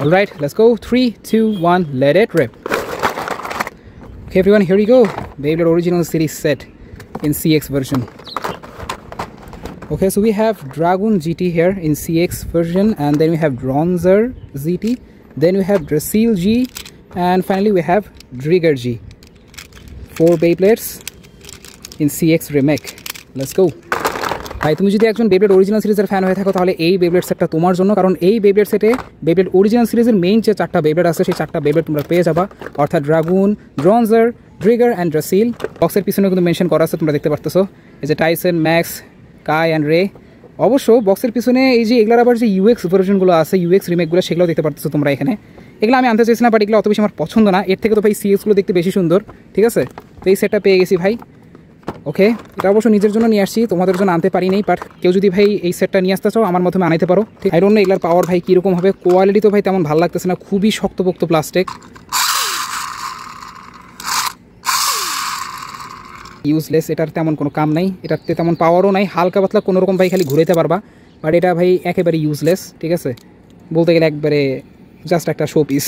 All right, let's go. 3, 2, 1, let it rip. Okay, everyone, here we go. Beyblade Original Series set in CX version. Okay, so we have Dragoon GT here in CX version, and then we have Bronzer GT, then we have Drasil G, and finally we have Drigger G. 4 Beyblades in CX remake. Let's go. ভাই তুমি যদি একজন বেবলেট original সিরিজের fan হয়ে থাকো তাহলে এই বেবলেট সেটটা তোমার জন্য, কারণ এই বেবলেট সেটে বেবলেট অরিজিনাল সিরিজের মেইন যে 4টা বেবলেট আছে সেই 4টা বেবলেট তোমরা পেয়ে যাবা, অর্থাৎ ড্রাগুন, ব্রঞ্জার, ড্রিগার অ্যান্ড ড্রাসিল। বক্সের পিছনে কিন্তু মেনশন করা আছে, তোমরা দেখতে পারতেছো, এই যে টাইসন, ম্যাক্স, কাই অ্যান্ড রে। অবশ্য বক্সের পিছনে এই যে এগুলোর আবার যে ইউএক্স ভার্সনগুলো আছে, ইউএক্স রিমেকগুলো, সেগুলো দেখতে পারতেছো তোমরা এখানে। এগুলো আমি আনতে চাইছি না, বাট এগুলো অত বেশি আমার পছন্দ না। এর থেকে তো ভাই সিএক্সগুলো দেখতে বেশি সুন্দর, ঠিক আছে? তো এই সেটটা পেয়ে গেছি ভাই। ওকে, এটা অবশ্য নিজের জন্য নিয়ে আসছি, তোমাদের জন্য আনতে পারি নাই, বাট কেউ যদি ভাই এই সেটটা নিয়ে আসতে চাও আমার মাধ্যমে আনাইতে পারো। ঠিক, আই ডোন্ট নো এগুলার পাওয়ার ভাই কীরকম হবে। কোয়ালিটি তো ভাই তেমন ভালো লাগতেছে না, খুবই শক্তপোক্ত প্লাস্টিক, ইউজলেস। এটার তেমন কোনো কাম নাই, এটাতে তেমন পাওয়ারও নাই, হালকা পাতলা কোনোরকম ভাই খালি ঘুরাইতে পারবা, বাট এটা ভাই একেবারে ইউজলেস, ঠিক আছে? বলতে গেলে একবারে জাস্ট একটা শো পিস।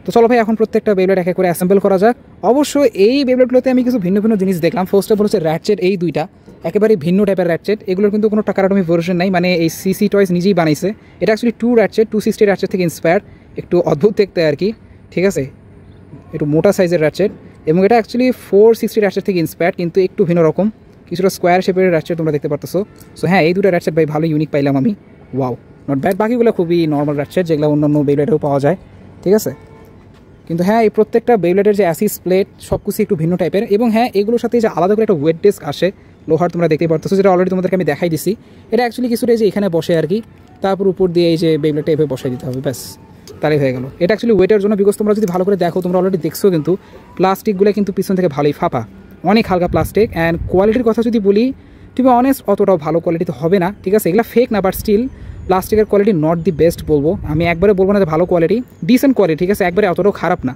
তো চলো ভাই এখন প্রত্যেকটা বেবলেট এক এক করে অ্যাসেম্বল করা যাক। অবশ্য এই বেবলেটগুলোতে আমি কিছু ভিন্ন ভিন্ন জিনিস দেখলাম। ফার্স্ট অফ অল হচ্ছে র্যাটচেট, এই দুইটা একেবারে ভিন্ন টাইপের র্যাটচেট। এগুলোর কিন্তু কোনো টাকারাটমি ভার্সন নাই, মানে এই সিসি টয়েস নিজেই বানাইছে। এটা অ্যাকচুয়ালি 2 র্যাটচেট, 260 র্যাটচেট থেকে ইন্সপায়ার, একটু অদ্ভুত দেখতে আর কি, ঠিক আছে, একটু মোটা সাইজের র্যাটচেট। এবং এটা অ্যাকচুয়ালি 460 র্যাটচেট থেকে ইন্সপায়ার, কিন্তু একটু ভিন্ন রকম, কিছুটা স্কোয়ার শেপের র্যাটচেট তোমরা দেখতে পারতেছো। সো হ্যাঁ, এই দুটো র্যাটচেট ভাই ভালো ইউনিক পাইলাম আমি, ওয়াও, নট ব্যাড। বাকিগুলো খুবই নর্মাল র্যাটচেট, যেগুলো অন্যান্য বেবলেটেও পাওয়া যায়, ঠিক আছে। কিন্তু হ্যাঁ, এই প্রত্যেকটা বেবলেটের যে অ্যাসিস প্লেট সব কিছু একটু ভিন্ন টাইপের। এবং হ্যাঁ, এগুলোর সাথে যে আলাদা করে একটা ওয়েট ডেস্ক আসে লোহার, তোমরা দেখতে পারতেছো, যেটা অলরেডি তোমাদেরকে আমি দেখাই দিছি। এটা অ্যাকচুয়ালি কিছুটা যে এখানে বসে আর কি, তারপর উপর দিয়ে এই যে বেবলেটটা এভাবে বসাই দিতে হবে, ব্যাস, তাহলেই হয়ে গেল। এটা অ্যাকচুয়ালি ওয়েটের জন্য, বিকজ তোমরা যদি ভালো করে দেখো, তোমরা অলরেডি দেখছো কিন্তু প্লাস্টিকগুলো কিন্তু পিছন থেকে ভালোই ফাঁপা, অনেক হালকা প্লাস্টিক। অ্যান্ড কোয়ালিটির কথা যদি বলি, টু বি অনেস্ট অতটাও ভালো কোয়ালিটি হবে না, ঠিক আছে। এগুলো ফেক না, বাট স্টিল প্লাস্টিকের কোয়ালিটি নট দি বেস্ট বলবো আমি। একবারে বলবো না যে ভালো কোয়ালিটি, ডিসেন্ট কোয়ালিটি, ঠিক আছে, একবারে অতটাও খারাপ না,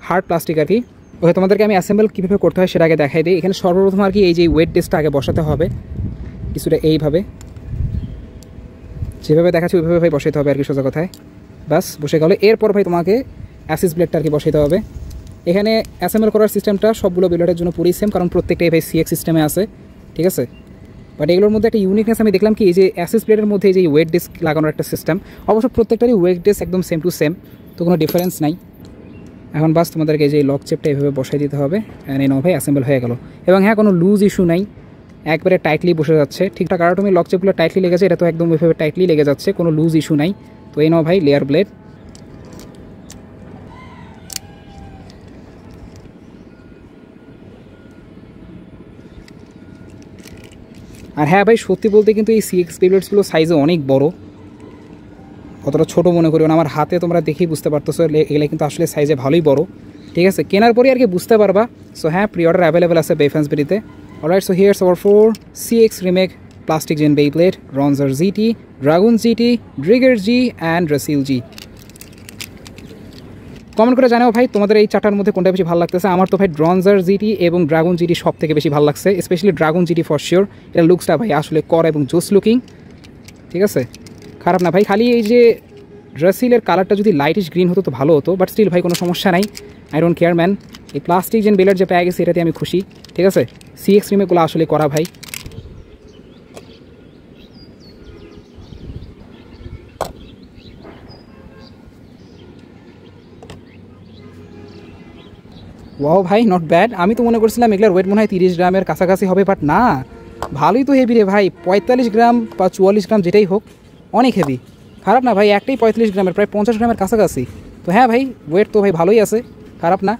হার্ড প্লাস্টিক আর কি। ওকে, তোমাদেরকে আমি অ্যাসেম্বল কীভাবে করতে হয় সেটা আগে দেখাই দিই। এখানে সর্বপ্রথম আর কি এই যে ওয়েট ডেস্কটা আগে বসাতে হবে কিছুটা এইভাবে, যেভাবে দেখাচ্ছি ওইভাবে ভাই বসাতে হবে আর কি, সোজা কথায়, বাস বসে গেল। এরপর ভাই তোমাকে অ্যাসিস ব্লেডটা আর কি বসাতে হবে। এখানে অ্যাসেম্বল করার সিস্টেমটা সবগুলো বেবলেটের জন্য পুরোই সেম, কারণ প্রত্যেকটাই ভাই সিএক্স সিস্টেমে আছে, ঠিক আছে। বাট এগুলোর মধ্যে একটা ইউনিকনেস আমি দেখলাম কি, এই যে অ্যাসিস প্লেটের মধ্যে এই যে ওয়েট ডেস্ক লাগানোর একটা সিস্টেম, অবশ্য প্রত্যেকটারই ওয়েট ডেস্ক একদম সেম টু সেম, তো কোনো ডিফারেন্স নাই। এখন বাস তোমাদেরকে এই যে লক চেপটা এইভাবে বসাই দিতে হবে, অ্যান্ড এই নাও ভাই অ্যাসেম্বল হয়ে গেল। এবং হ্যাঁ, কোনো লুজ ইস্যু নাই, একবারে টাইটলি বসে যাচ্ছে ঠিকঠাক। আর তুমি লক চেপগুলো টাইটলি লেগেছে, এটা তো একদম ওইভাবে টাইটলি লেগে যাচ্ছে, কোনো লুজ ইস্যু নাই। তো এই নাও ভাই লেয়ার ব্লেড। আর হ্যাঁ ভাই, সত্যি বলতে কিন্তু এই সিএক্স বেবলেটসগুলো সাইজে অনেক বড়, অতটা ছোটো মনে করিও না। আমার হাতে তোমরা দেখেই বুঝতে পারতেছো, এগুলো কিন্তু আসলে সাইজে ভালোই বড়, ঠিক আছে। কেনার পরে আর কি বুঝতে পারবা। সো হ্যাঁ, প্রি অর্ডার অ্যাভেলেবেল আছে বেফ্যান্সবেরিতে। Alright, so here's our 4 CX remake plastic gen Beyblade, Ranger GT, Dragon GT, Drigger G and রাসিল জি। কমেন্ট করে জানাও ভাই তোমাদের এই চারটার মধ্যে কোনটা বেশি ভালো লাগতেছে। আমার তো ভাই রনজার জিটি এবং ড্রাগন জিটি সব থেকে বেশি ভালো লাগছে, specially dragon GT for sure. এটা লুকসটা ভাই আসলে কর এবং জোস লুকিং, ঠিক আছে, খারাপ না ভাই। খালি এই যে রাসিলের কালারটা যদি লাইটিশ গ্রিন হতো তো ভালো হতো, বাট স্টিল ভাই কোনো সমস্যা নাই, আই ডোন্ট কেয়ার ম্যান। এই প্লাস্টিক জেন বেলেট যে পেয়ে গেছে এটাতে আমি খুশি, ঠিক আছে। সিএক্স রিমেকগুলো আসলে করা ভাই। ওয়াও ভাই, নট ব্যাড। আমি তো মনে করছিলাম এগুলোর ওয়েট মনে হয় 30 গ্রামের কাছাকাছি হবে, বাট না, ভালোই তো হেভি রে ভাই। 45 গ্রাম বা 44 গ্রাম যেটাই হোক, অনেক হেভি, খারাপ না ভাই। একটাই 45 গ্রামের, প্রায় 50 গ্রামের কাছাকাছি। তো হ্যাঁ ভাই, ওয়েট তো ভাই ভালোই আছে, খারাপ না।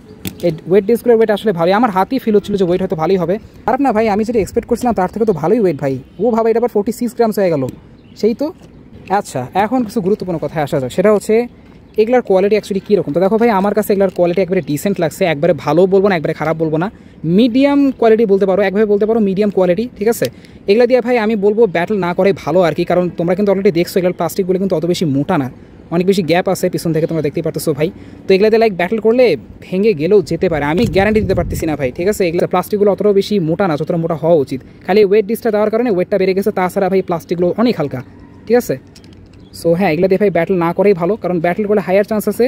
এই ওয়েট ডিসগুলোর ওয়েট আসলে ভালোই, আমার হাতেই ফিল হচ্ছিল যে ওয়েট হয়তো ভালোই হবে, খারাপ না ভাই। আমি যেটা এক্সপেক্ট করছিলাম তার থেকে তো ভালোই ওয়েট ভাই। ও ভাবে এটা আবার 46 গ্রামস হয়ে গেল, সেই তো। আচ্ছা, এখন কিছু গুরুত্বপূর্ণ কথায় আসা যায়, সেটা হচ্ছে এগুলার কোয়ালিটি অ্যাকচুয়ালি কীরকম। তো দেখো ভাই, আমার কাছে এগুলার কোয়ালিটি একবারে ডিসেন্ট লাগছে, একবারে ভালো বলবো না, একবারে খারাপ বলবো না, মিডিয়াম কোয়ালিটি বলতে পারো, একভাবে বলতে পারো মিডিয়াম কোয়ালিটি, ঠিক আছে। এগুলা দিয়ে ভাই আমি বলবো ব্যাটল না করে ভালো আর কি, কারণ তোমরা কিন্তু অলরেডি দেখছো এগুলোর প্লাস্টিকগুলো কিন্তু অত বেশি মোটা না, অনেক বেশি গ্যাপ আছে পিছন থেকে, তোমরা দেখতেই পারতেছো ভাই। তো এগুলাতে লাইক ব্যাটল করলে ভেঙে গেলেও যেতে পারে, আমি গ্যারান্টি দিতে পারতেছি না ভাই, ঠিক আছে। এগুলো প্লাস্টিকগুলো অতটাও বেশি মোটা না, যতটা মোটা হওয়া উচিত। খালি ওয়েট ডিসটা দেওয়ার কারণে ওয়েটটা বেড়ে গেছে, তাছাড়া ভাই প্লাস্টিকগুলো অনেক হালকা, ঠিক আছে। সো হ্যাঁ, এগুলো দিয়ে ভাই ব্যাটল না করেই ভালো, কারণ ব্যাটল করলে হায়ার চান্স আছে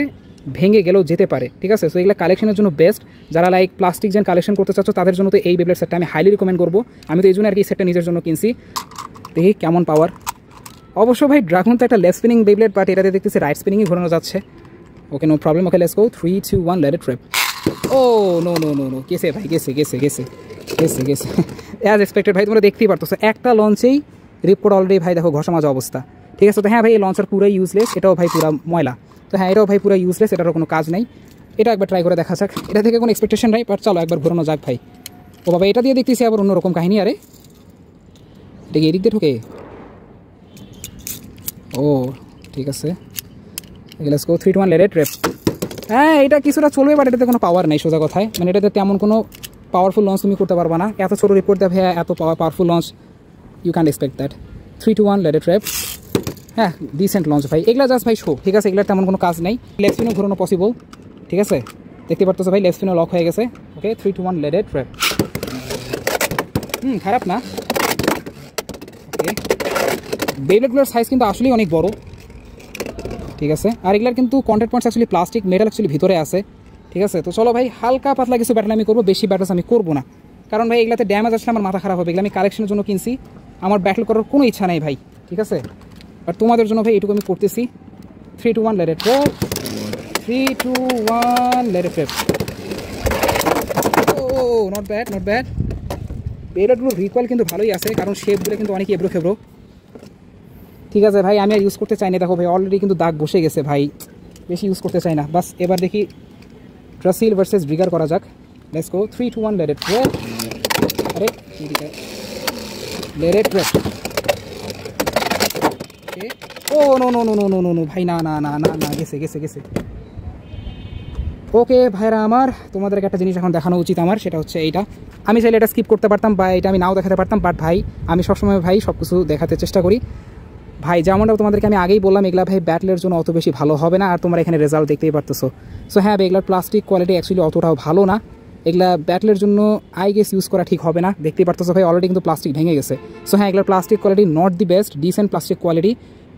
ভেঙে গেলেও যেতে পারে, ঠিক আছে। সো এগুলো কালেকশনের জন্য বেস্ট, যারা লাইক প্লাস্টিক জেন কালেকশন করতে চাচ্ছ তাদের জন্য তো এই বেবলেট সেটটা আমি হাইলি রিকমেন্ড করবো। আমি তো এই জন্য আর কি সেটটা নিজের জন্য কিনছি, দেখি কেমন পাওয়ার। অবশ্য ভাই ড্রাগন তো একটা লেফট স্পিনিং বেবলেট, বাট এটাতে দেখতেছি রাইট স্পিনিংই ঘোরানো যাচ্ছে। Okay, no problem. Okay, let's go 3 2 1 let it rip. Oh no no no no, গেছে ভাই, গেছে গেছে গেছে গেছে গেছে অ্যাজ এক্সপেক্টেড ভাই। তোমরা দেখতেই পারতো একটা লঞ্চেই রিপোর্ট অলরেডি ভাই দেখো ঘষা মাজা অবস্থা, ঠিক আছে। তো হ্যাঁ ভাই, এই লঞ্চার পুরো ইউজলেস, এটাও ভাই পুরো ময়লা। তো হ্যাঁ, এটাও ভাই পুরো ইউজলেস, এটারও কোনো কাজ নেই। এটা একবার ট্রাই করে দেখা যাক, এটা থেকে কোনো এক্সপেকটেশন নাই, বাট চলো একবার ঘোরানো যাক ভাই। ও বাবা, এটা দিয়ে দেখতেছি আবার অন্যরকম কাহিনী। আরে এটা কি এদিক দিয়ে ঢোকে? ও ঠিক আছে, let's go 3 2 1 let it trip. হ্যাঁ, এটা কিছুটা চলবে, বাট এটাতে কোনো পাওয়ার নেই, সোজা কথায়। মানে এটাতে তেমন কোনো পাওয়ারফুল লঞ্চ তুমি করতে পারবা না, এত ছোটো রিপোর্ট দেবে এত powerful launch, you can't expect that. 3 2 1 let it trip. হ্যাঁ, ডিসেন্ট লঞ্চ ভাই, এগুলা জাস্ট ভাই শো, ঠিক আছে। এগুলার তেমন কোনো কাজ নেই, লেফট স্পিনও ঘোরানো পসিবল, ঠিক আছে। দেখতে পারতেছো ভাই, লেফট স্পিনও লক হয়ে গেছে। ওকে, 3 2 1 লেট ইট ট্রিপ। খারাপ না। ওকে, বেবলেটগুলোর সাইজ কিন্তু আসলেই অনেক বড়, ঠিক আছে। আর এগুলার কিন্তু contact points actually plastic, metal actually ভিতরে আছে, ঠিক আছে। তো চলো ভাই হালকা পাতলা কিছু ব্যাটেল আমি করবো, বেশি ব্যাটেলস আমি করবো না, কারণ ভাই এগুলাতে ড্যামেজ আসলে আমার মাথা খারাপ হবে। এগুলো আমি কালেকশনের জন্য কিনছি, আমার ব্যাটেল করার কোনো ইচ্ছা নেই ভাই, ঠিক আছে। আর তোমাদের জন্য ভাই এটুকু আমি করতেছি। 3 2 1 let it rip, 3 2 1 let it rip. Oh not bad, not bad. বেলটগুলোর রিকোয়েল কিন্তু ভালোই আছে, কারণ শেপগুলো কিন্তু অনেক এবড়ো খেবড়ো, ঠিক আছে ভাই। আমি আর ইউজ করতে চাই না, দেখো ভাই অলরেডি কিন্তু দাগ বসে গেছে ভাই, বেশি ইউজ করতে চাই না। বাস এবার দেখি ড্রাসিল ভার্সেস ড্রিগার করা যাক। Let's go, 3 2 1 let it rip. আরে let it rip. Oh no no no no no no no ভাই, না না না না না, গেছে গেছে গেছে। ওকে ভাইরা আমার, তোমাদেরকে একটা জিনিস এখন দেখানো উচিত আমার, সেটা হচ্ছে এইটা। আমি চাইলে এটা স্কিপ করতে পারতাম বা এটা আমি নাও দেখাতে পারতাম, বাট ভাই আমি সবসময় ভাই সব কিছু দেখাতে চেষ্টা করি ভাই। যেমনটা তোমাদেরকে আমি আগেই বললাম, এগুলা ভাই ব্যাটলের জন্য অত বেশি ভালো হবে না, আর তোমরা এখানে রেজাল্ট দেখতেই পারতেছো। সো হ্যাঁ, এগুলার প্লাস্টিক কোয়ালিটি অ্যাকচুয়ালি অতটাও ভালো না, এগুলা ব্যাটলের জন্য আই গেস ইউজ করা ঠিক হবে না। দেখতেই পারতেছো ভাই অলরেডি কিন্তু প্লাস্টিক ভেঙে গেছে। সো হ্যাঁ, এগুলার plastic quality not the best, decent plastic quality.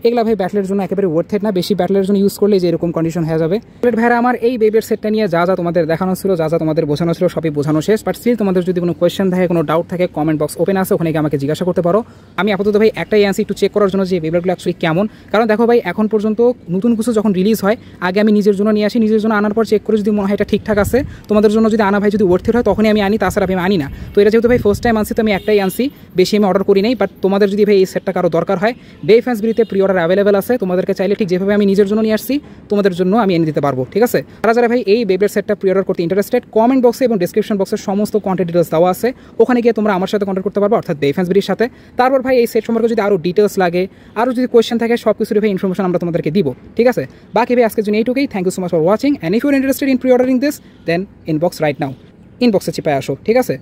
এগুলা ভাই ব্যাটলের জন্য একেবারে ওয়ার্থ না, বেশি ব্যাটলের জন্য ইউজ করলে যে এরকম কন্ডিশন হয়ে যাবে। ভাইরা আমার এই বেবের সেটটা নিয়ে যা যা তোমাদের দেখানো ছিল, যা যা তোমাদের বোঝানো ছিল, সবই বোঝানো শেষ। বাট স্টিল তোমাদের যদি কোনো কোয়েশ্চেন থাকে, কোনো ডাউট থাকে, কমেন্ট বক্স ওপেন আছে, ওখানে গিয়ে আমাকে জিজ্ঞাসা করতে পারো। আমি আপাতত ভাই একটাই অ্যান্সার একটু চেক করার জন্য যে বেবলারগুলো অ্যাকচুয়ালি কেমন। কারণ দেখো ভাই, এখন পর্যন্ত নতুন কিছু যখন রিলিজ হয়, আগে আমি নিজের জন্য নিয়ে আসি, নিজের জন্য আনার পর চেক করে যদি মনে হয় এটা ঠিকঠাক আছে, তোমাদের জন্য যদি আনা ভাই যদি ওয়ার্থ হয়, তখনই আমি আনি, তাছাড়া আমি আনি না। তো এটা যেহেতু ভাই ফার্স্ট টাইম আনছি, তো আমি একটাই আনছি, বেশি আমি অর্ডার করি নাই। বাট তোমাদের যদি ভাই এই সেটটা কারো দরকার হয়, ডিফেন্স বিড়িতে প্রি অর্ডার অ্যাভেলেবেল আছে, তোমাদেরকে চাইলে ঠিক যেভাবে আমি নিজের জন্য নিয়ে আসছি, তোমাদের জন্য আমি এনে দিতে পারবো, ঠিক আছে। যারা যারা ভাই এই বেবের সেটটা প্রি অর্ডার করতে ইন্টারেস্টেড, কমেন্ট বক্সে এবং ডিসক্রিপশন বক্সে সমস্ত কন্ট্যাক্ট ডিটেলস দেওয়া আছে, ওখানে গিয়ে তোমরা আমার সাথে কন্ট্যাক্ট করতে পারবো, অর্থাৎ ডিফেন্স বিড়ির সাথে। তারপর ভাই এই সেট সম্পর্কে যদি আরও ডিটেলস লাগে, আরও যদি কোয়েশ্চেন থাকে, সব কিছুর ভাই ইনফরমেশন আমরা তোমাদেরকে দিব, ঠিক আছে। বাকি ভাই আজকের জন্য এইটুকুই। Thank you so much for watching, and if you are interested in pre ordering this, then inbox right now, ইনবক্সে চিপায় আসো, ঠিক আছে।